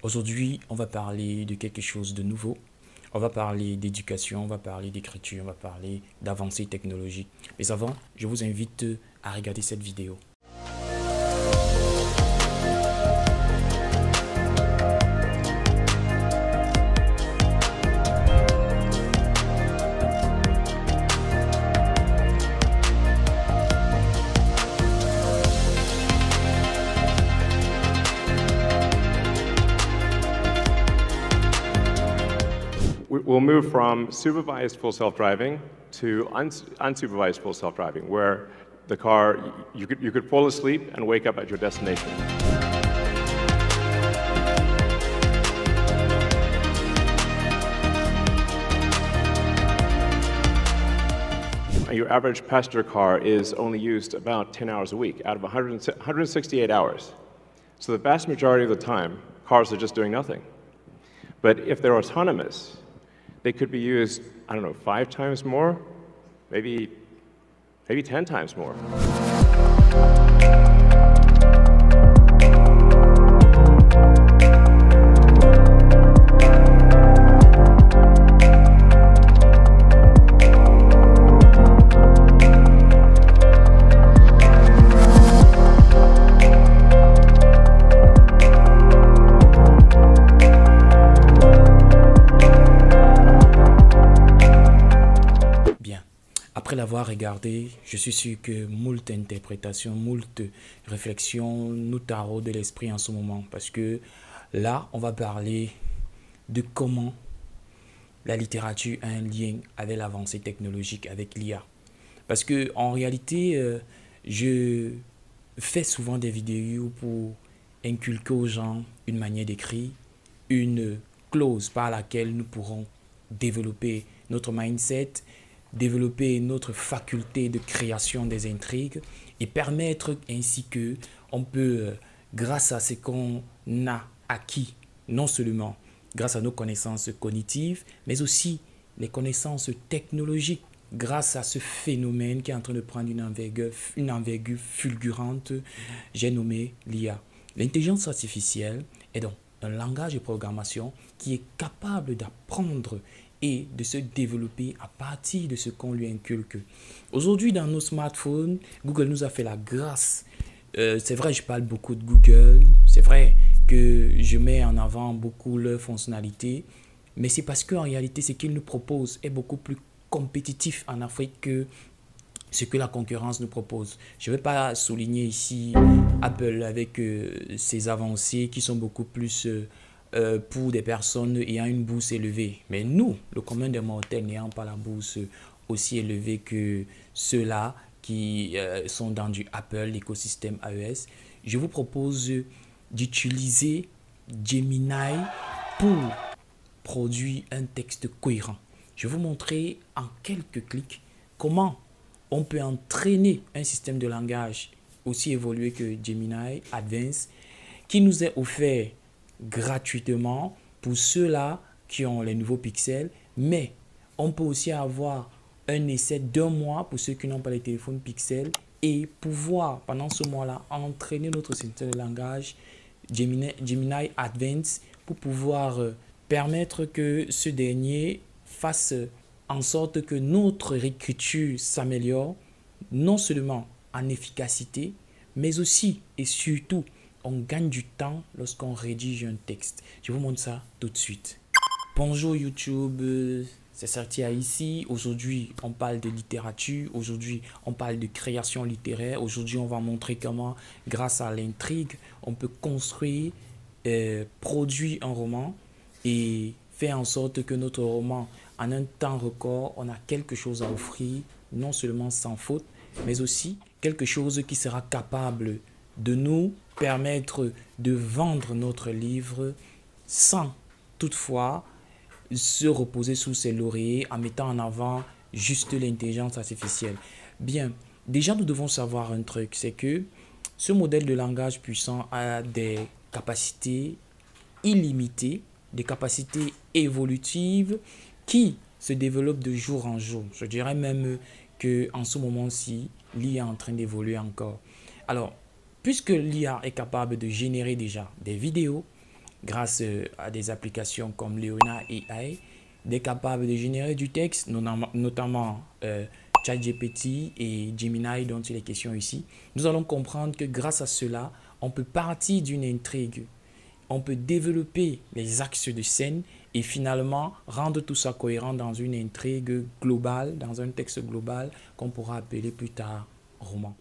Aujourd'hui, on va parler de quelque chose de nouveau. On va parler d'éducation, on va parler d'écriture, on va parler d'avancées technologiques. Mais avant, je vous invite à regarder cette vidéo. We'll move from supervised full self-driving to unsupervised full self-driving, where the car, you could fall asleep and wake up at your destination. Your average passenger car is only used about 10 hours a week out of 168 hours. So the vast majority of the time, cars are just doing nothing. But if they're autonomous, they could be used, I don't know, 5 times more, maybe 10 times more. Après l'avoir regardé, je suis sûr que moult interprétations, moult réflexions nous taraudent de l'esprit en ce moment. Parce que là, on va parler de comment la littérature a un lien avec l'avancée technologique, avec l'IA. Parce que en réalité, je fais souvent des vidéos pour inculquer aux gens une manière d'écrire, une clause par laquelle nous pourrons développer notre mindset, développer notre faculté de création des intrigues et permettre ainsi que on peut, grâce à ce qu'on a acquis, non seulement grâce à nos connaissances cognitives, mais aussi les connaissances technologiques, grâce à ce phénomène qui est en train de prendre une envergure fulgurante, j'ai nommé l'IA. L'intelligence artificielle est donc un langage de programmation qui est capable d'apprendre et de se développer à partir de ce qu'on lui inculque. Aujourd'hui, dans nos smartphones, Google nous a fait la grâce. C'est vrai, je parle beaucoup de Google. C'est vrai que je mets en avant beaucoup leurs fonctionnalités. Mais c'est parce qu'en réalité, ce qu'ils nous proposent est beaucoup plus compétitif en Afrique que ce que la concurrence nous propose. Je ne vais pas souligner ici Apple avec ses avancées qui sont beaucoup plus pour des personnes ayant une bourse élevée. Mais nous, le commun des mortels n'ayant pas la bourse aussi élevée que ceux-là qui sont dans du Apple, l'écosystème iOS, je vous propose d'utiliser Gemini pour produire un texte cohérent. Je vais vous montrer en quelques clics comment on peut entraîner un système de langage aussi évolué que Gemini Advanced qui nous est offert gratuitement pour ceux-là qui ont les nouveaux pixels, mais on peut aussi avoir un essai d'1 mois pour ceux qui n'ont pas les téléphones pixels et pouvoir pendant ce mois-là entraîner notre système de langage Gemini Advanced pour pouvoir permettre que ce dernier fasse en sorte que notre écriture s'améliore non seulement en efficacité mais aussi et surtout on gagne du temps lorsqu'on rédige un texte. Je vous montre ça tout de suite. Bonjour YouTube, c'est Sartia ici. Aujourd'hui, on parle de littérature. Aujourd'hui, on parle de création littéraire. Aujourd'hui, on va montrer comment, grâce à l'intrigue, on peut construire, produire un roman et faire en sorte que notre roman, en un temps record, on a quelque chose à offrir, non seulement sans faute, mais aussi quelque chose qui sera capable de nous permettre de vendre notre livre sans toutefois se reposer sous ses lauriers en mettant en avant juste l'intelligence artificielle. Bien, déjà nous devons savoir un truc, c'est que ce modèle de langage puissant a des capacités illimitées, des capacités évolutives qui se développent de jour en jour. Je dirais même qu'en ce moment-ci, l'IA est en train d'évoluer encore. Alors, puisque l'IA est capable de générer déjà des vidéos, grâce à des applications comme Leona AI, d'être capable de générer du texte, notamment ChatGPT et Gemini dont il est question ici. Nous allons comprendre que grâce à cela, on peut partir d'une intrigue, on peut développer les axes de scène et finalement rendre tout ça cohérent dans une intrigue globale, dans un texte global qu'on pourra appeler plus tard roman.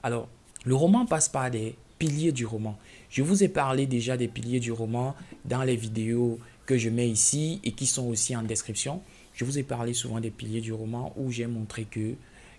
Alors, le roman passe par des piliers du roman. Je vous ai parlé déjà des piliers du roman dans les vidéos que je mets ici et qui sont aussi en description. Je vous ai parlé souvent des piliers du roman où j'ai montré que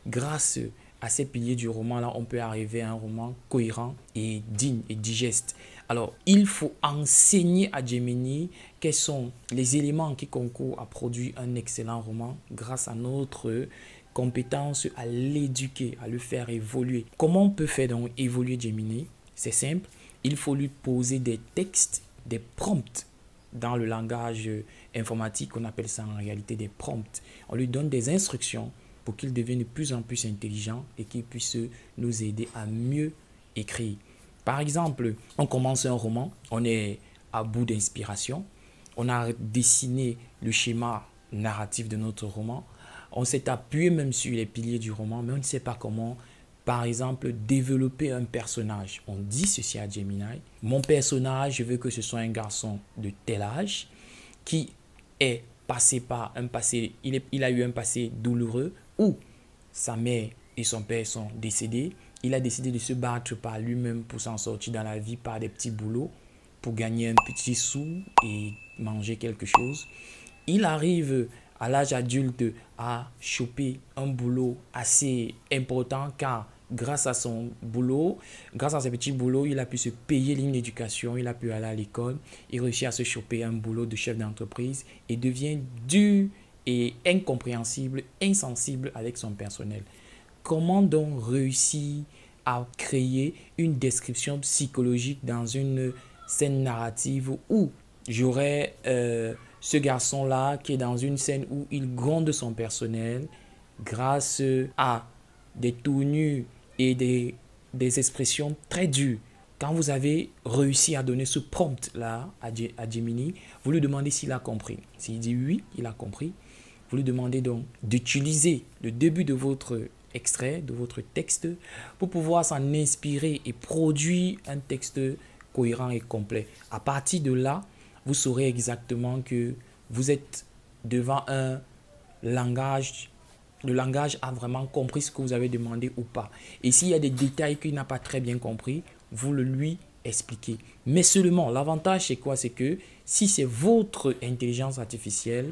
grâce à ces piliers du roman là, on peut arriver à un roman cohérent et digne et digeste. Alors, il faut enseigner à Gemini quels sont les éléments qui concourent à produire un excellent roman grâce à notre compétence à l'éduquer, à le faire évoluer. Comment on peut faire donc évoluer Gemini? C'est simple, il faut lui poser des textes, des prompts. Dans le langage informatique, on appelle ça en réalité des prompts. On lui donne des instructions pour qu'il devienne de plus en plus intelligent et qu'il puisse nous aider à mieux écrire. Par exemple, on commence un roman, on est à bout d'inspiration, on a dessiné le schéma narratif de notre roman, on s'est appuyé même sur les piliers du roman, mais on ne sait pas comment, par exemple, développer un personnage. On dit ceci à Gemini, mon personnage, je veux que ce soit un garçon de tel âge qui est passé par un passé, il a eu un passé douloureux où sa mère et son père sont décédés. Il a décidé de se battre par lui-même pour s'en sortir dans la vie par des petits boulots, pour gagner un petit sou et manger quelque chose. Il arrive à l'âge adulte à choper un boulot assez important car grâce à son boulot, grâce à ses petits boulots, il a pu se payer une éducation, il a pu aller à l'école, il réussit à se choper un boulot de chef d'entreprise et devient dur et incompréhensible, insensible avec son personnel. Comment donc réussir à créer une description psychologique dans une scène narrative où j'aurais ce garçon-là qui est dans une scène où il gronde son personnel grâce à des tournures et des expressions très dures. Quand vous avez réussi à donner ce prompt-là à Gemini, vous lui demandez s'il a compris. S'il dit oui, il a compris, vous lui demandez donc d'utiliser le début de votre extrait, de votre texte, pour pouvoir s'en inspirer et produire un texte cohérent et complet. À partir de là, vous saurez exactement que vous êtes devant un langage. Le langage a vraiment compris ce que vous avez demandé ou pas. Et s'il y a des détails qu'il n'a pas très bien compris, vous le lui expliquez. Mais seulement, l'avantage c'est quoi? C'est que si c'est votre intelligence artificielle,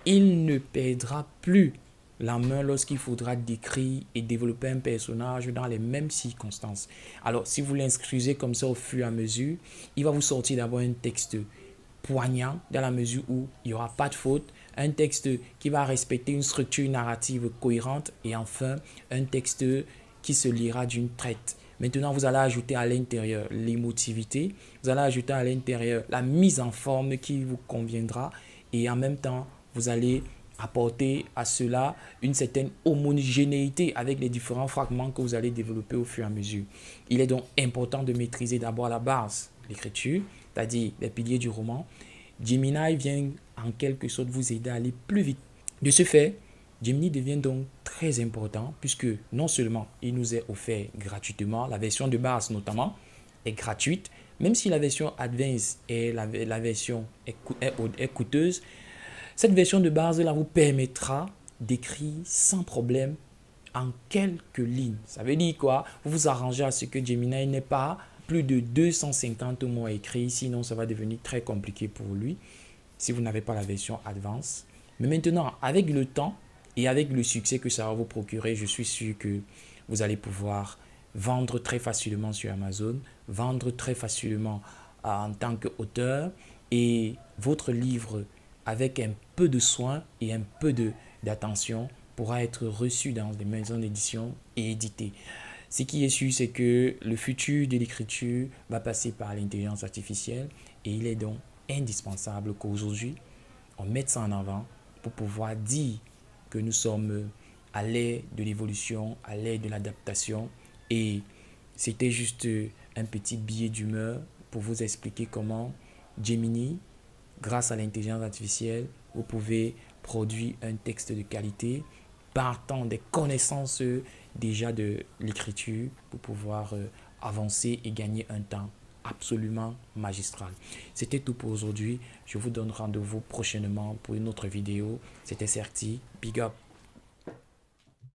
il ne perdra plus la main lorsqu'il faudra décrire et développer un personnage dans les mêmes circonstances. Alors, si vous l'instruisez comme ça au fur et à mesure, il va vous sortir d'abord un texte poignant dans la mesure où il n'y aura pas de faute, un texte qui va respecter une structure narrative cohérente et enfin un texte qui se lira d'une traite. Maintenant, vous allez ajouter à l'intérieur l'émotivité, vous allez ajouter à l'intérieur la mise en forme qui vous conviendra et en même temps, vous allez apporter à cela une certaine homogénéité avec les différents fragments que vous allez développer au fur et à mesure. Il est donc important de maîtriser d'abord la base, l'écriture, c'est-à-dire les piliers du roman. Gemini vient en quelque sorte vous aider à aller plus vite. De ce fait, Gemini devient donc très important puisque non seulement il nous est offert gratuitement, la version de base notamment est gratuite, même si la version Advanced et la version est coûteuse. Cette version de base là vous permettra d'écrire sans problème en quelques lignes. Ça veut dire quoi? Vous vous arrangez à ce que Gemini n'ait pas plus de 250 mots à écrire, sinon ça va devenir très compliqué pour lui si vous n'avez pas la version Advanced. Mais maintenant, avec le temps et avec le succès que ça va vous procurer, je suis sûr que vous allez pouvoir vendre très facilement sur Amazon, vendre très facilement en tant qu'auteur et votre livre avec un peu de soin et un peu d'attention pourra être reçu dans des maisons d'édition et édité. Ce qui est sûr, c'est que le futur de l'écriture va passer par l'intelligence artificielle et il est donc indispensable qu'aujourd'hui, on mette ça en avant pour pouvoir dire que nous sommes à l'ère de l'évolution, à l'ère de l'adaptation. Et c'était juste un petit billet d'humeur pour vous expliquer comment Gemini, grâce à l'intelligence artificielle, vous pouvez produire un texte de qualité partant des connaissances déjà de l'écriture pour pouvoir avancer et gagner un temps absolument magistral. C'était tout pour aujourd'hui. Je vous donne rendez-vous prochainement pour une autre vidéo. C'était Certi. Big up.